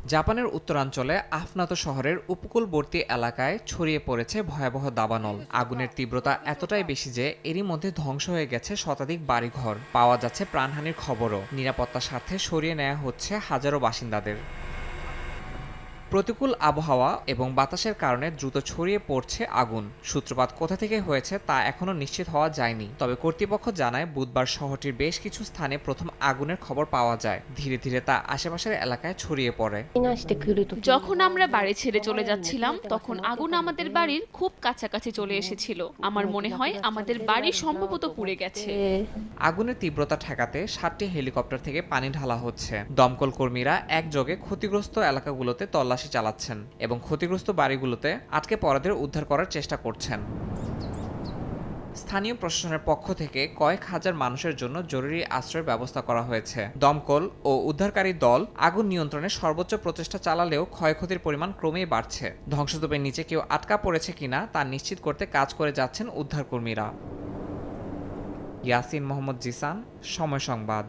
জাপানের উত্তরাঞ্চলে আফনাতো শহরের উপকূলবর্তী এলাকায় ছড়িয়ে পড়েছে ভয়াবহ দাবানল। আগুনের তীব্রতা এতটাই বেশি যে এরই মধ্যে ধ্বংস হয়ে গেছে শতাধিক বাড়িঘর। পাওয়া যাচ্ছে প্রাণহানির খবরও। নিরাপত্তার স্বার্থে সরিয়ে নেওয়া হচ্ছে হাজারো বাসিন্দাদের। প্রতিকূল আবহাওয়া এবং বাতাসের কারণে দ্রুত ছড়িয়ে পড়ছে আগুন। সূত্রপাত কোথা থেকে হয়েছে তা এখনও নিশ্চিত হওয়া যায়নি, তবে কর্তৃপক্ষ জানায় বুধবার শহরটির বেশ কিছু স্থানে প্রথম আগুনের খবর পাওয়া যায়। ধীরে ধীরে তা আশেপাশের এলাকায় ছড়িয়ে পড়ে। যখন আমরা বাড়ি ছেড়ে চলে যাচ্ছিলাম তখন আগুন আমাদের বাড়ির খুব কাছাকাছি চলে এসেছিল। আমার মনে হয় আমাদের বাড়ি সম্ভবত পুড়ে গেছে। আগুনের তীব্রতা ঠেকাতে 7টি হেলিকপ্টার থেকে পানি ঢালা হচ্ছে। দমকল কর্মীরা একযোগে ক্ষতিগ্রস্ত এলাকাগুলোতে তল্লাশি চালাচ্ছেন এবং ক্ষতিগ্রস্ত বাড়িগুলোতে আটকে পড়াদের উদ্ধার করার চেষ্টা করছেন। স্থানীয় প্রশাসনের পক্ষ থেকে কয়েক হাজার মানুষের জন্য জরুরি আশ্রয়ের ব্যবস্থা করা হয়েছে। দমকল ও উদ্ধারকারী দল আগুন নিয়ন্ত্রণে সর্বোচ্চ প্রচেষ্টা চালালেও ক্ষয়ক্ষতির পরিমাণ ক্রমেই বাড়ছে। ধ্বংসস্তূপের নিচে কেউ আটকা পড়েছে কিনা তা নিশ্চিত করতে কাজ করে যাচ্ছেন উদ্ধারকর্মীরা। ইয়াসিন মোহাম্মদ জিসান, সময় সংবাদ।